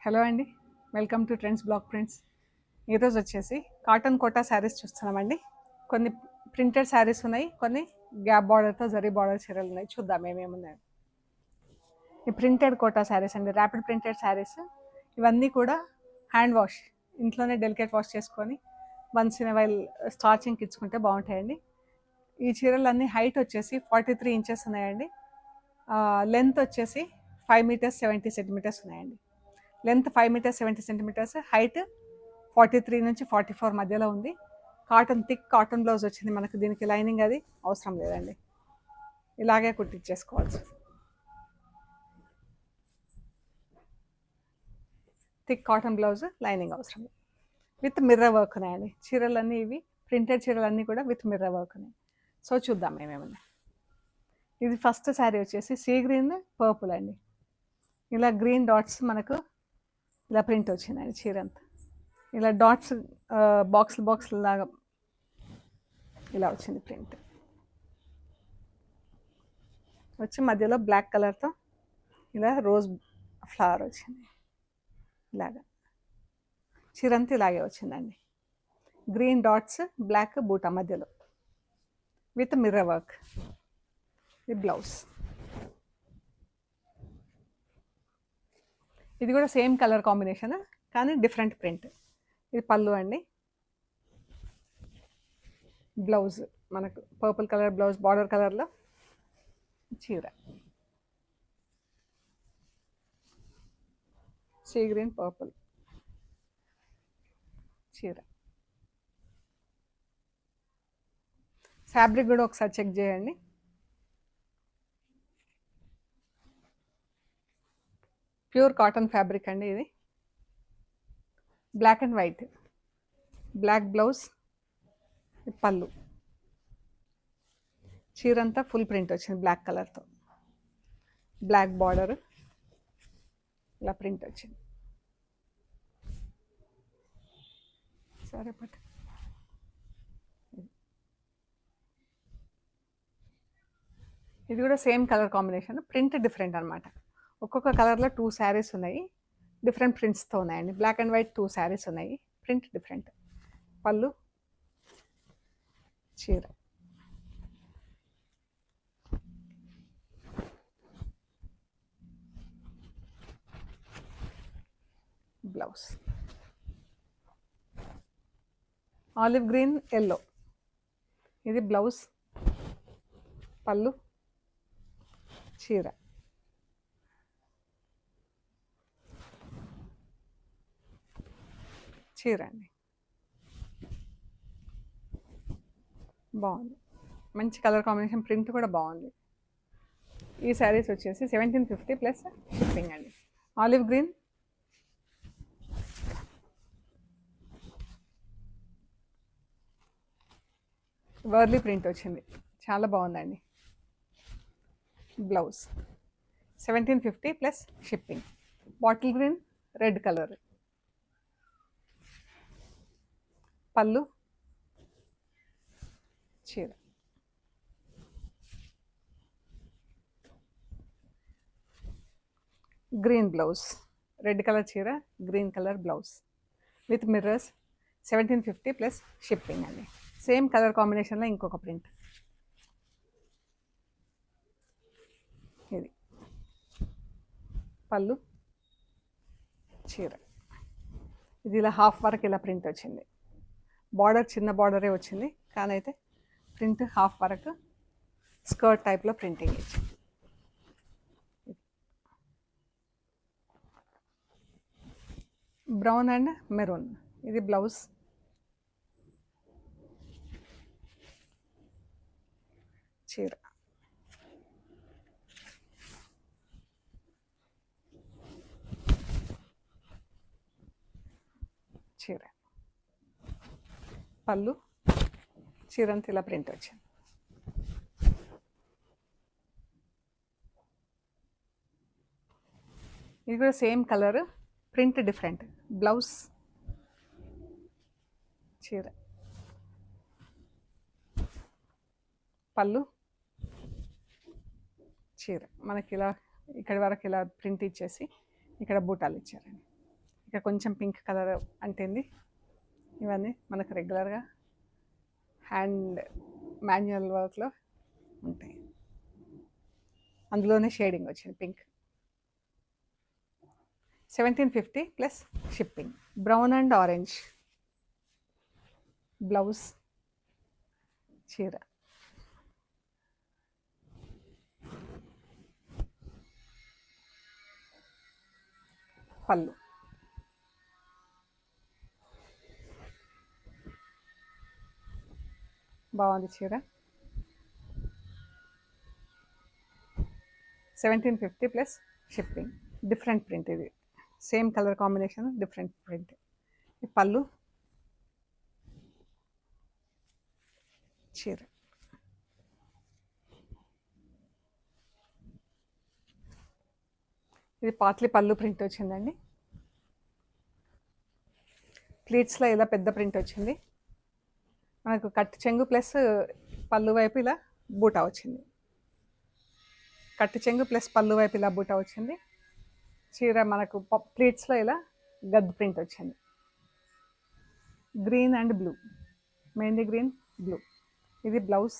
Hello అండి, welcome to trends block prints. ఈరోజు వచ్చేసి కాటన్ కోటా శారీస్ చూస్తున్నామండి. కొన్ని ప్రింటెడ్ శారీస్ ఉన్నాయి, కొన్ని గ్యాప్ బార్డర్తో జరీ బార్డర్ చీరలు ఉన్నాయి. చూద్దాం ఏమేమి ఉన్నాయి. ఈ ప్రింటెడ్ కోటా శారీస్ అండి, ర్యాపిడ్ ప్రింటెడ్ శారీస్. ఇవన్నీ కూడా హ్యాండ్ వాష్, ఇంట్లోనే డెలికేట్ వాష్ చేసుకొని వన్స్ ఇన్ వైల్ స్టార్చింగ్కి ఇచ్చుకుంటే బాగుంటాయండి. ఈ చీరలన్నీ హైట్ వచ్చేసి 43 ఇంచెస్ ఉన్నాయండి. లెంత్ వచ్చేసి 5 మీటర్స్ 70 సెంటీమీటర్స్ ఉన్నాయండి. లెంత్ 5 మీటర్స్ 70 సెంటీమీటర్స్, హైట్ 43 నుంచి 44 మధ్యలో ఉంది. కాటన్ థిక్ కాటన్ బ్లౌజ్ వచ్చింది మనకు. దీనికి లైనింగ్ అది అవసరం లేదండి, ఇలాగే కుట్టించేసుకోవచ్చు. థిక్ కాటన్ బ్లౌజ్, లైనింగ్ అవసరం లేదు. విత్ మిర్రర్ వర్క్ ఉన్నాయండి చీరలన్నీ. ఇవి ప్రింటెడ్ చీరలన్నీ కూడా విత్ మిర్రర్ వర్క్ ఉన్నాయి. సో చూద్దాం ఏమేమి. ఇది ఫస్ట్ శారీ వచ్చేసి సీ గ్రీన్ పర్పుల్ అండి. ఇలా గ్రీన్ డాట్స్ మనకు ఇలా ప్రింట్ వచ్చిందండి చీర అంతా. ఇలా డాట్స్ బాక్స్ లాగా ఇలా వచ్చింది ప్రింట్ వచ్చి మధ్యలో బ్లాక్ కలర్తో ఇలా రోజ్ ఫ్లవర్ వచ్చింది. ఇలాగా చీర అంతా ఇలాగే వచ్చిందండి. గ్రీన్ డాట్స్, బ్లాక్ బూటా మధ్యలో విత్ మిర్రర్ వర్క్. ఇది బ్లౌజ్. ఇది కూడా సేమ్ కలర్ కాంబినేషన్ కానీ డిఫరెంట్ ప్రింట్. ఇది పళ్ళు అండి. బ్లౌజ్ మనకు పర్పుల్ కలర్ బ్లౌజ్, బార్డర్ కలర్లో చీర. సీ గ్రీన్ పర్పుల్ చీర. ఫ్యాబ్రిక్ కూడా ఒకసారి చెక్ చేయండి. ప్యూర్ కాటన్ ఫ్యాబ్రిక్ అండి ఇది. Black and white, black blouse, పళ్ళు. చీర అంతా ఫుల్ ప్రింట్ వచ్చింది బ్లాక్ కలర్తో. బ్లాక్ బార్డర్ ఇలా ప్రింట్ వచ్చింది. సరే పట్టు. ఇది కూడా same colour combination, print different అనమాట. ఒక్కొక్క కలర్లో 2 శారీస్ ఉన్నాయి, డిఫరెంట్ ప్రింట్స్తో ఉన్నాయండి. బ్లాక్ అండ్ వైట్ 2 శారీస్ ఉన్నాయి, ప్రింట్ డిఫరెంట్. పళ్ళు, చీర. Blouse olive green yellow. ఇది బ్లౌజ్, పళ్ళు, చీర. చీర అండి బాగుంది, మంచి కలర్ కాంబినేషన్, ప్రింట్ కూడా బాగుంది. ఈ శారీస్ వచ్చేసి 1750 ప్లస్ షిప్పింగ్ అండి. ఆలివ్ గ్రీన్, వర్లీ ప్రింట్ వచ్చింది, చాలా బాగుందండి. Blouse 1750 plus shipping. Bottle green red colour. పళ్ళు, చీర. గ్రీన్ బ్లౌజ్, రెడ్ కలర్ చీర, green colour blouse with mirrors. 1750 plus shipping అండి. సేమ్ కలర్ కాంబినేషన్లో ఇంకొక ప్రింట్. ఇది పళ్ళు, చీర. ఇది ఇలా హాఫ్ వరకు ఇలా ప్రింట్ వచ్చింది. బార్డర్ చిన్న బార్డరే వచ్చింది, కానీ అయితే ప్రింట్ హాఫ్ వరకు స్కర్ట్ టైప్లో ప్రింటింగ్ ఇచ్చింది. Brown and maroon. ఇది బ్లౌజ్, చీర. చీర, పళ్ళు, చీర అంతా ఇలా ప్రింట్ వచ్చింది. ఇది కూడా same colour, print different. Blouse, చీర, పళ్ళు, చీర. మనకి ఇలా ఇక్కడి వరకు ఇలా ప్రింట్ ఇచ్చేసి ఇక్కడ బూటాలు ఇచ్చారండి. ఇక కొంచెం పింక్ కలర్ అంటేంది. ఇవన్నీ మనకు రెగ్యులర్గా హ్యాండ్ మాన్యువల్ వర్క్లో ఉంటాయి. అందులోనే షేడింగ్ వచ్చింది pink. 1750 plus shipping. Brown and orange blouse, చీర. పళ్ళు. బాగుంది చీర. 1750 ప్లస్ షిప్పింగ్. డిఫరెంట్ ప్రింట్ ఇది. Same colour combination, different print. ఈ పళ్ళు, చీర. ఇది పాట్లీ పళ్ళు ప్రింట్ వచ్చిందండి. ప్లీట్స్లో ఇలా పెద్ద ప్రింట్ వచ్చింది. మనకు కట్ చెంగు ప్లస్ పళ్ళు వైపు ఇలా బూటా వచ్చింది. కట్టు చెంగు ప్లస్ పళ్ళు వైపు ఇలా బూటా వచ్చింది. చీర మనకు ప్లీట్స్లో ఇలా గద్ద ప్రింట్ వచ్చింది. Green and blue, mehndi green, blue. ఇది బ్లౌజ్,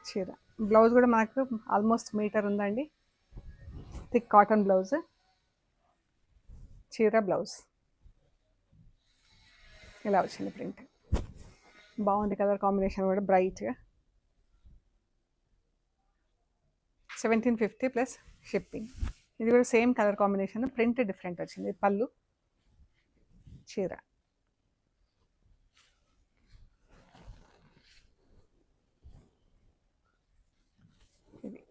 చీర. బ్లౌజ్ కూడా మనకు ఆల్మోస్ట్ మీటర్ ఉందండి. థిక్ కాటన్ బ్లౌజ్, చీర, బ్లౌజ్. ఇలా వచ్చింది ప్రింట్. బాగుంది కలర్ కాంబినేషన్ కూడా బ్రైట్గా. 1750 ప్లస్ షిప్పింగ్. ఇది కూడా same colour combination, print different వచ్చింది. పళ్ళు, చీర. ఇది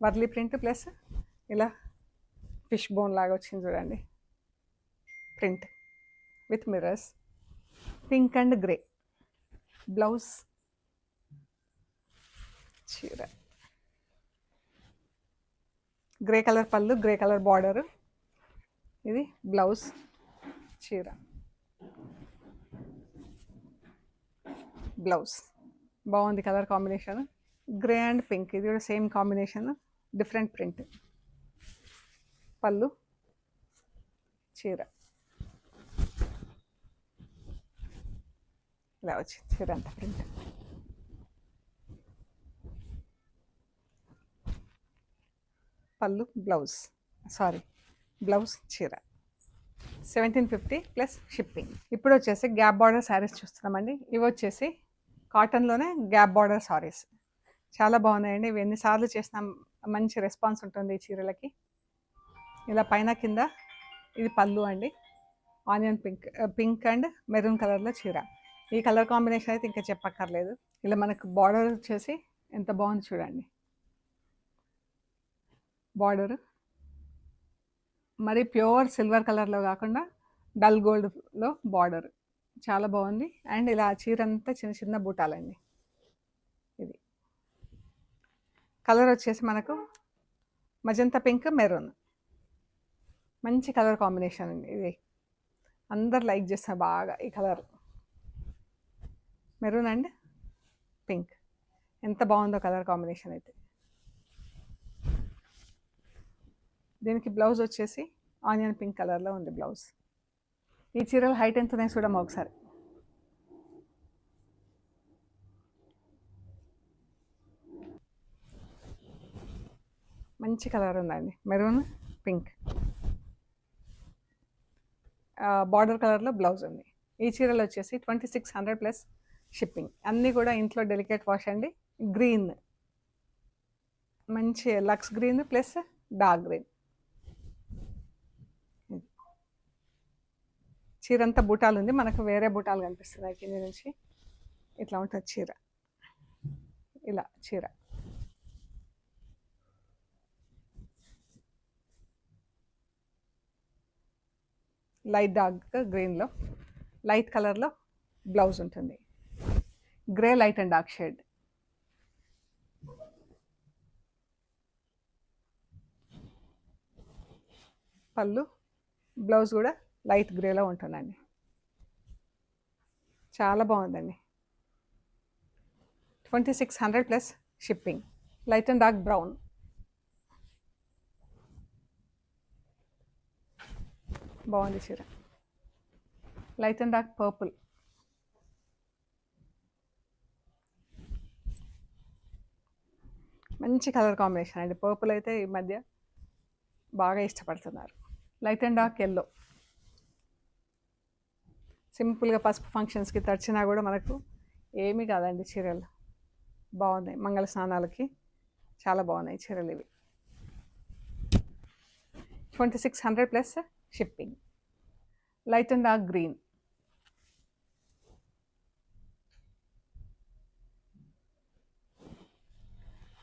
వర్లీ ప్రింట్ ప్లస్ ఇలా ఫిష్ బోన్ లాగా వచ్చింది చూడండి print with mirrors. Pink and grey blouse, చీర. గ్రే కలర్ పళ్ళు, గ్రే కలర్ బార్డర్. ఇది బ్లౌజ్, చీర, బ్లౌజ్. బాగుంది colour combination. Grey and pink, ఇది కూడా సేమ్ కాంబినేషన్, డిఫరెంట్ ప్రింట్. పళ్ళు, చీర. ఇలా వచ్చింది చీర అంతా ప్రింట్. పళ్ళు, బ్లౌజ్, బ్లౌజ్, చీర. 1750 ప్లస్ షిప్పింగ్. ఇప్పుడు వచ్చేసి గ్యాప్ బార్డర్ శారీస్ చూస్తున్నామండి. ఇవి వచ్చేసి కాటన్లోనే గ్యాప్ బార్డర్ శారీస్. చాలా బాగున్నాయండి. ఇవి ఎన్నిసార్లు చేసినా మంచి రెస్పాన్స్ ఉంటుంది ఈ చీరలకి. ఇలా పైన కింద. ఇది పళ్ళు అండి, ఆనియన్ పింక్ అండ్ మెరూన్ కలర్లో చీర. ఈ కలర్ కాంబినేషన్ అయితే ఇంకా చెప్పక్కర్లేదు. ఇలా మనకు బార్డర్ వచ్చేసి ఎంత బాగుంది చూడండి. బార్డర్ మరి ప్యూర్ సిల్వర్ కలర్లో కాకుండా డల్ గోల్డ్లో బార్డర్ చాలా బాగుంది. అండ్ ఇలా చీర అంతా చిన్న చిన్న బూటాలండి. ఇది కలర్ వచ్చేసి మనకు మజంతా పింక్, మెరూన్. మంచి కలర్ కాంబినేషన్ అండి ఇది. అందరు లైక్ చేస్తారు బాగా ఈ కలర్. మెరూన్ అండ్ పింక్ ఎంత బాగుందో కలర్ కాంబినేషన్ అయితే. దీనికి బ్లౌజ్ వచ్చేసి ఆనియన్ పింక్ కలర్లో ఉంది బ్లౌజ్. ఈ చీరలు హైట్ ఎంత ఉన్నాయి చూడమ్మా ఒకసారి. మంచి కలర్ ఉందండి, మెరూన్ పింక్. బార్డర్ కలర్లో బ్లౌజ్ ఉంది. ఈ చీరలు వచ్చేసి 2600 ప్లస్ షిప్పింగ్. అన్నీ కూడా ఇంట్లో డెలికేట్ వాష్ అండి. గ్రీన్, మంచి లక్స్ గ్రీన్ ప్లస్ డార్క్ గ్రీన్. చీర అంతా బూటాలు ఉంది. మనకు వేరే బూటాలు కనిపిస్తున్నాయి కింద నుంచి. ఇట్లా ఉంటుంది చీర. ఇలా చీర లైట్ డార్క్ గ్రీన్లో లైట్ కలర్లో బ్లౌజ్ ఉంటుంది. Grey light and dark shade. పళ్ళు, బ్లౌజ్ కూడా లైట్ గ్రేలో ఉంటుందండి. చాలా బాగుందండి. 2600 plus shipping. Light and dark brown. బాగుంది చీర. Light and dark purple. మంచి కలర్ కాంబినేషన్ అండి. పర్పుల్ అయితే ఈ మధ్య బాగా ఇష్టపడుతున్నారు. Light and dark yellow. సింపుల్గా పసుపు ఫంక్షన్స్కి తడిచినా కూడా మనకు ఏమీ కాదండి చీరలు. బాగున్నాయి, మంగళ స్నానాలకి చాలా బాగున్నాయి చీరలు ఇవి. 2600 plus shipping. Light and dark green.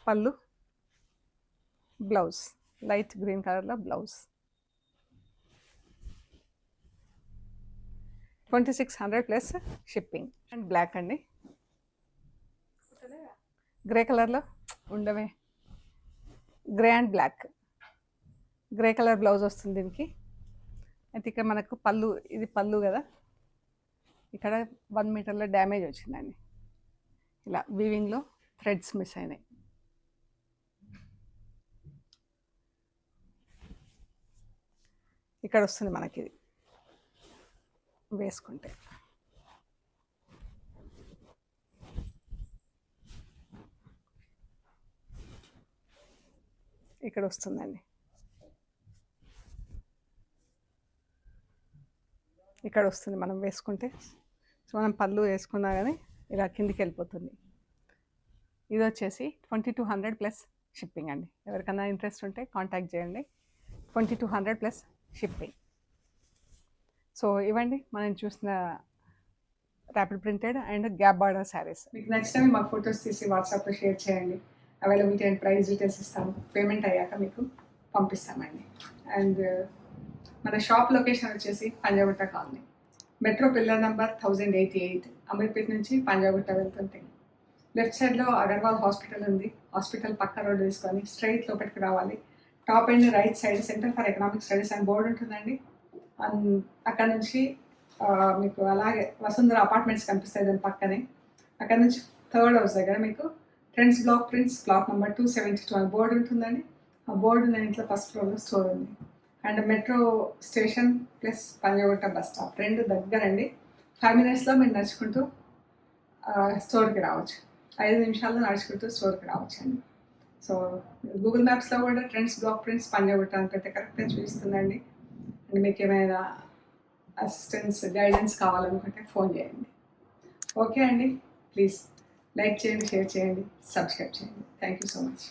పళ్ళు, బ్లౌజ్ లైట్ గ్రీన్ కలర్లో blouse. 2600 plus shipping. And black అండి, గ్రే కలర్లో ఉండవే, grey and black. Grey colour blouse వస్తుంది దీనికి. అయితే ఇక్కడ మనకు పళ్ళు, ఇది పళ్ళు కదా, ఇక్కడ 1 మీటర్లో డ్యామేజ్ వచ్చిందండి. ఇలా వీవింగ్లో థ్రెడ్స్ మిస్ అయినాయి. ఇక్కడ వస్తుంది మనకి ఇది వేసుకుంటే. ఇక్కడ వస్తుందండి, ఇక్కడ వస్తుంది మనం వేసుకుంటే. సో మనం పళ్ళు వేసుకున్నా కానీ ఇలా కిందికి వెళ్ళిపోతుంది. ఇది వచ్చేసి 2200 ప్లస్ షిప్పింగ్ అండి. ఎవరికైనా ఇంట్రెస్ట్ ఉంటే కాంటాక్ట్ చేయండి. 2200 ప్లస్ షిప్పింగ్. సో ఇవ్వండి మనం చూసిన rapid printed and gap border saris. మీకు నచ్చినవి మా ఫొటోస్ తీసి వాట్సాప్లో షేర్ చేయండి. అవైలబిలిటీ అండ్ ప్రైస్ డీటెయిల్స్ ఇస్తాము. పేమెంట్ అయ్యాక మీకు పంపిస్తామండి. అండ్ మన షాప్ లొకేషన్ వచ్చేసి Panjagutta colony, metro pillar number 1088, Ameerpet నుంచి పంజాగుట్ట వెళ్తుంటే లెఫ్ట్ సైడ్లో అగర్వాల్ హాస్పిటల్ ఉంది. హాస్పిటల్ పక్క రోడ్డు తీసుకొని స్ట్రైట్ లోపలికి రావాలి. Top and right side centre for economic studies అని బోర్డు ఉంటుందండి. అక్కడ నుంచి మీకు అలాగే వసుంధర అపార్ట్మెంట్స్ కనిపిస్తాయి దాని పక్కనే. అక్కడ నుంచి 3rd హౌస్ దగ్గర మీకు trends block prints block number 272 అని బోర్డు ఉంటుందండి. ఆ బోర్డు నా ఇంట్లో ఫస్ట్ ఫ్లోర్లో స్టోర్ ఉంది. And metro station plus Panjagutta bus stop రెండు దగ్గరండి. 5 మినిట్స్లో మీరు నడుచుకుంటూ స్టోర్కి రావచ్చు. 5 నిమిషాల్లో నడుచుకుంటూ స్టోర్కి రావచ్చు అండి. సో గూగుల్ మ్యాప్స్లో కూడా ట్రెండ్స్ బ్లాక్ ప్రింట్స్ పంజాగుట్ట అని పెడితే కరెక్ట్గా చూపిస్తుందండి. అండ్ మీకు ఏమైనా అసిస్టెన్స్ గైడెన్స్ కావాలనుకుంటే ఫోన్ చేయండి. ఓకే అండి, ప్లీజ్ లైక్ చేయండి, షేర్ చేయండి, సబ్స్క్రైబ్ చేయండి. Thank you so much.